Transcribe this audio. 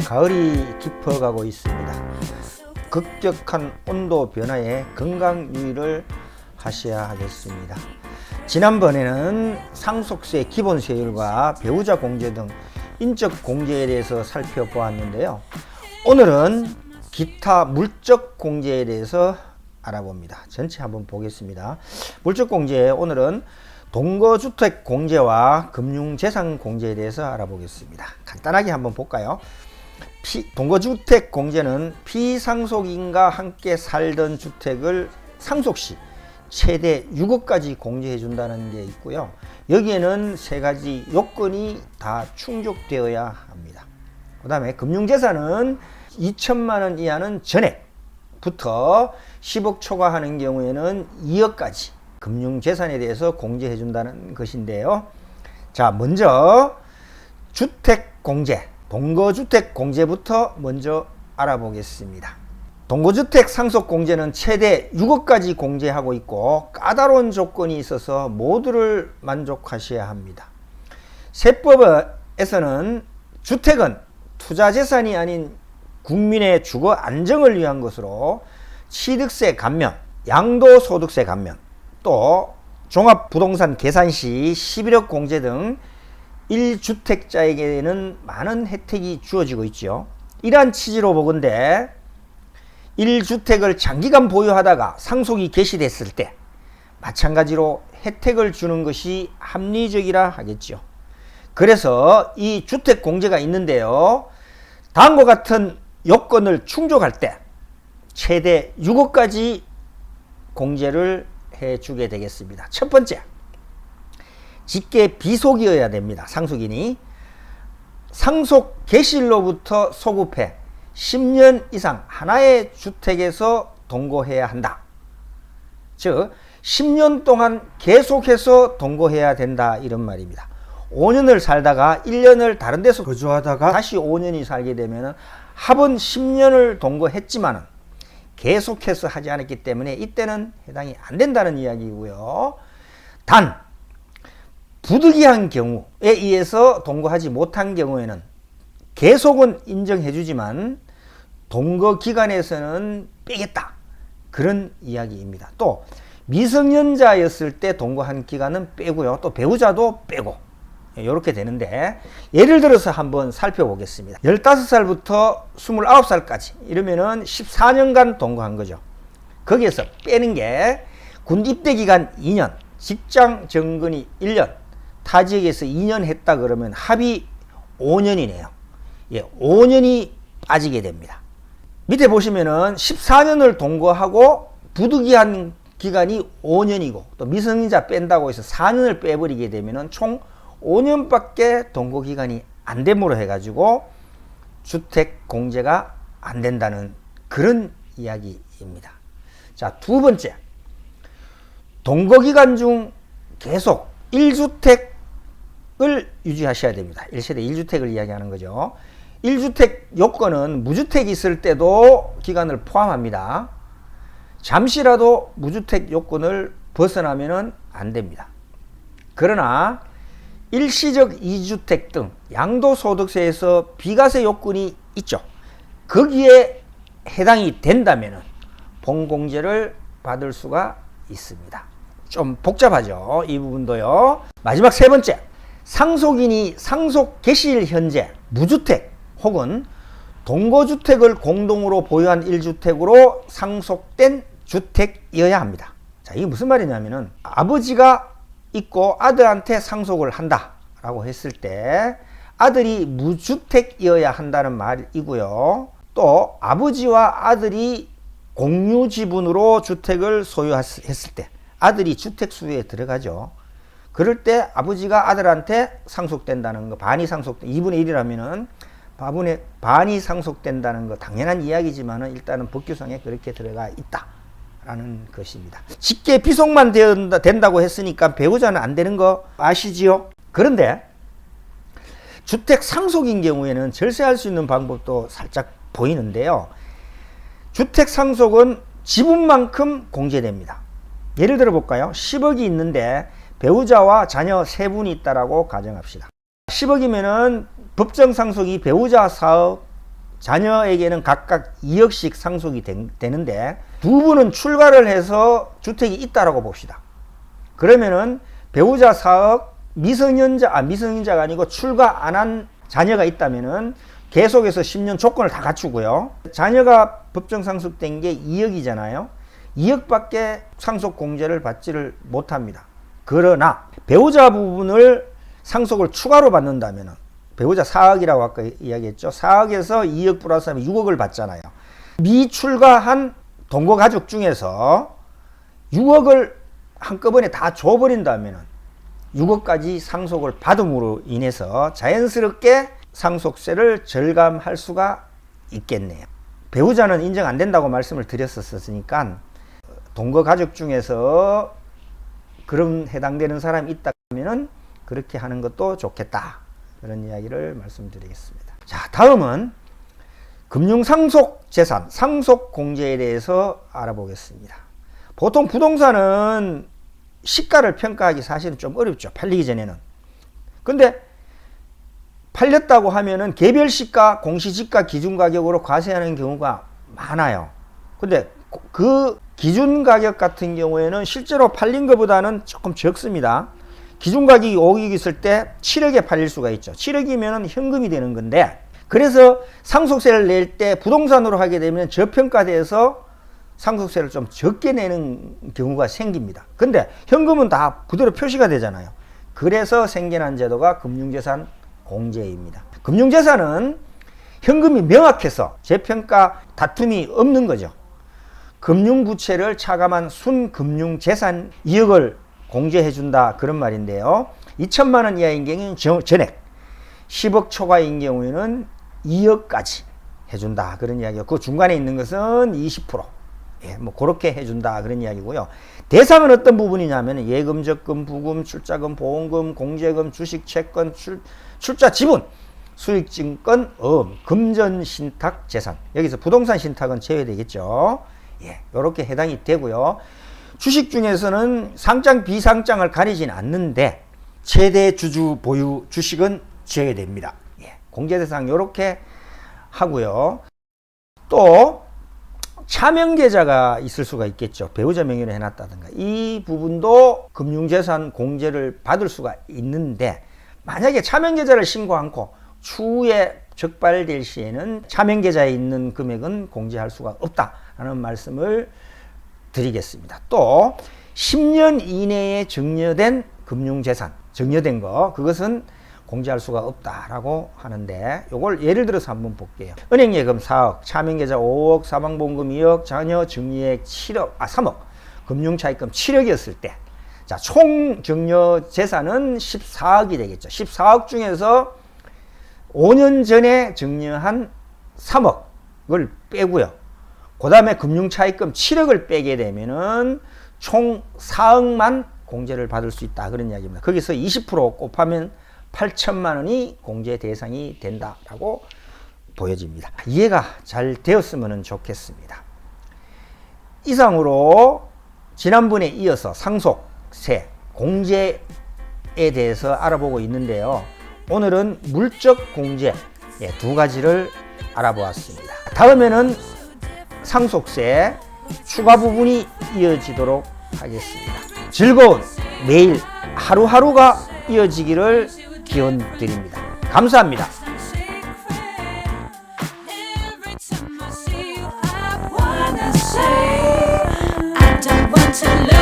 가을이 깊어가고 있습니다. 급격한 온도 변화에 건강 유의를 하셔야 하겠습니다. 지난번에는 상속세 기본세율과 배우자 공제 등 인적 공제에 대해서 살펴보았는데요. 오늘은 기타 물적 공제에 대해서 알아봅니다. 전체 한번 보겠습니다. 물적 공제, 오늘은 동거주택 공제와 금융재산 공제에 대해서 알아보겠습니다. 간단하게 한번 볼까요? 동거주택 공제는 피상속인과 함께 살던 주택을 상속시 최대 6억까지 공제해 준다는 게 있고요. 여기에는 세 가지 요건이 다 충족되어야 합니다. 그 다음에 금융재산은 2천만 원 이하는 전액부터 10억 초과하는 경우에는 2억까지 금융재산에 대해서 공제해 준다는 것인데요. 자, 먼저 주택공제, 동거주택공제부터 먼저 알아보겠습니다. 동거주택 상속공제는 최대 6억까지 공제하고 있고 까다로운 조건이 있어서 모두를 만족하셔야 합니다. 세법에서는 주택은 투자재산이 아닌 국민의 주거 안정을 위한 것으로 취득세 감면, 양도소득세 감면, 또 종합부동산 계산 시 11억 공제 등 1주택자에게는 많은 혜택이 주어지고 있죠. 이러한 취지로 보건대 1주택을 장기간 보유하다가 상속이 개시됐을 때 마찬가지로 혜택을 주는 것이 합리적이라 하겠죠. 그래서 이 주택공제가 있는데요. 다음과 같은 요건을 충족할 때 최대 6억까지 공제를 해주게 되겠습니다. 첫 번째, 직계 비속이어야 됩니다. 상속인이 상속 개시일로부터 소급해 10년 이상 하나의 주택에서 동거해야 한다. 즉 10년 동안 계속해서 동거해야 된다, 이런 말입니다. 5년을 살다가 1년을 다른 데서 거주하다가 다시 5년이 살게 되면 합은 10년을 동거했지만은 계속해서 하지 않았기 때문에 이때는 해당이 안 된다는 이야기고요. 단 부득이한 경우에 의해서 동거하지 못한 경우에는 계속은 인정해 주지만 동거 기간에서는 빼겠다, 그런 이야기입니다. 또 미성년자였을 때 동거한 기간은 빼고요. 또 배우자도 빼고 이렇게 되는데, 예를 들어서 한번 살펴보겠습니다. 15살부터 29살까지 이러면은 14년간 동거한 거죠. 거기에서 빼는 게 군 입대 기간 2년, 직장 정근이 1년, 타 지역에서 2년 했다 그러면 합이 5년이네요. 예, 5년이 빠지게 됩니다. 밑에 보시면은 14년을 동거하고 부득이한 기간이 5년이고 또 미성년자 뺀다고 해서 4년을 빼버리게 되면은 총 5년밖에 동거 기간이 안 됨으로 해가지고 주택 공제가 안 된다는 그런 이야기입니다. 자, 두 번째, 동거 기간 중 계속 1주택을 유지하셔야 됩니다. 1세대 1주택을 이야기하는 거죠. 1주택 요건은 무주택이 있을 때도 기간을 포함합니다. 잠시라도 무주택 요건을 벗어나면 안 됩니다. 그러나 일시적 2주택 등 양도소득세에서 비과세 요건이 있죠. 거기에 해당이 된다면 본공제를 받을 수가 있습니다. 좀 복잡하죠, 이 부분도요. 마지막 세 번째, 상속인이 상속 개시일 현재 무주택 혹은 동거주택을 공동으로 보유한 1주택으로 상속된 주택이어야 합니다. 자, 이게 무슨 말이냐면은 아버지가 있고 아들한테 상속을 한다 라고 했을 때 아들이 무주택이어야 한다는 말이고요. 또 아버지와 아들이 공유 지분으로 주택을 소유했을 때 아들이 주택수에 들어가죠. 그럴 때 아버지가 아들한테 상속된다는 거, 반이 상속된 2분의 1이라면은 반이 상속된다는 거 당연한 이야기지만은 일단은 법규상에 그렇게 들어가 있다 라는 것입니다. 직계 비속만 된다고 했으니까 배우자는 안 되는 거 아시지요? 그런데 주택 상속인 경우에는 절세할 수 있는 방법도 살짝 보이는데요. 주택 상속은 지분만큼 공제됩니다. 예를 들어 볼까요? 10억이 있는데 배우자와 자녀 3분이 있다라고 가정합시다. 10억이면은 법정 상속이 배우자 사업, 자녀에게는 각각 2억씩 상속이 되는데 두 분은 출가를 해서 주택이 있다라고 봅시다. 그러면은 배우자 4억, 미성년자가 아니고 출가 안 한 자녀가 있다면은 계속해서 10년 조건을 다 갖추고요. 자녀가 법정 상속된 게 2억이잖아요. 2억밖에 상속 공제를 받지를 못합니다. 그러나 배우자 부분을 상속을 추가로 받는다면은 배우자 4억이라고 아까 이야기했죠. 4억에서 2억 플러스하면 6억을 받잖아요. 미출가한 동거 가족 중에서 6억을 한꺼번에 다 줘버린다면은 6억까지 상속을 받음으로 인해서 자연스럽게 상속세를 절감할 수가 있겠네요. 배우자는 인정 안 된다고 말씀을 드렸었으니까 동거 가족 중에서 그런 해당되는 사람이 있다면은 그렇게 하는 것도 좋겠다. 그런 이야기를 말씀드리겠습니다. 자, 다음은 금융상속재산, 상속공제에 대해서 알아보겠습니다. 보통 부동산은 시가를 평가하기 사실은 좀 어렵죠. 팔리기 전에는. 근데 팔렸다고 하면은 개별 시가, 공시지가 기준 가격으로 과세하는 경우가 많아요. 근데 그 기준 가격 같은 경우에는 실제로 팔린 것보다는 조금 적습니다. 기준 가격이 5억이 있을 때 7억에 팔릴 수가 있죠. 7억이면 현금이 되는 건데, 그래서 상속세를 낼 때 부동산으로 하게 되면 저평가돼서 상속세를 좀 적게 내는 경우가 생깁니다. 근데 현금은 다 그대로 표시가 되잖아요. 그래서 생겨난 제도가 금융재산 공제입니다. 금융재산은 현금이 명확해서 재평가 다툼이 없는 거죠. 금융부채를 차감한 순금융재산 2억을 공제해준다, 그런 말인데요. 2천만 원 이하인 경우는 전액, 10억 초과인 경우에는 2억까지 해준다, 그런 이야기고, 그 중간에 있는 것은 20%, 뭐 그렇게 해준다, 그런 이야기고요. 대상은 어떤 부분이냐면 예금, 적금, 부금, 출자금, 보험금, 공제금, 주식, 채권, 출자 지분, 수익증권, 금전 신탁 재산. 여기서 부동산 신탁은 제외되겠죠. 이렇게 해당이 되고요. 주식 중에서는 상장, 비상장을 가리진 않는데 최대 주주 보유 주식은 제외됩니다. 공제 대상 이렇게 하고요. 또 차명계좌가 있을 수가 있겠죠. 배우자 명의로 해놨다든가. 이 부분도 금융재산 공제를 받을 수가 있는데, 만약에 차명계좌를 신고 않고 추후에 적발될 시에는 차명계좌에 있는 금액은 공제할 수가 없다라는 말씀을 드리겠습니다. 또 10년 이내에 증여된 금융재산, 증여된 거, 그것은 공제할 수가 없다라고 하는데, 요걸 예를 들어서 한번 볼게요. 은행 예금 4억, 차명계좌 5억, 사망보험금 2억, 자녀 증여액 3억, 금융차입금 7억이었을 때, 자, 총 증여 재산은 14억이 되겠죠. 14억 중에서 5년 전에 증여한 3억을 빼고요. 그 다음에 금융차입금 7억을 빼게 되면은 총 4억만 공제를 받을 수 있다, 그런 이야기입니다. 거기서 20% 곱하면 8천만 원이 공제 대상이 된다라고 보여집니다. 이해가 잘 되었으면 좋겠습니다. 이상으로 지난번에 이어서 상속세, 공제에 대해서 알아보고 있는데요. 오늘은 물적 공제 두 가지를 알아보았습니다. 다음에는 상속세 추가 부분이 이어지도록 하겠습니다. 즐거운 매일 하루하루가 이어지기를 기원드립니다. 감사합니다. I don't want to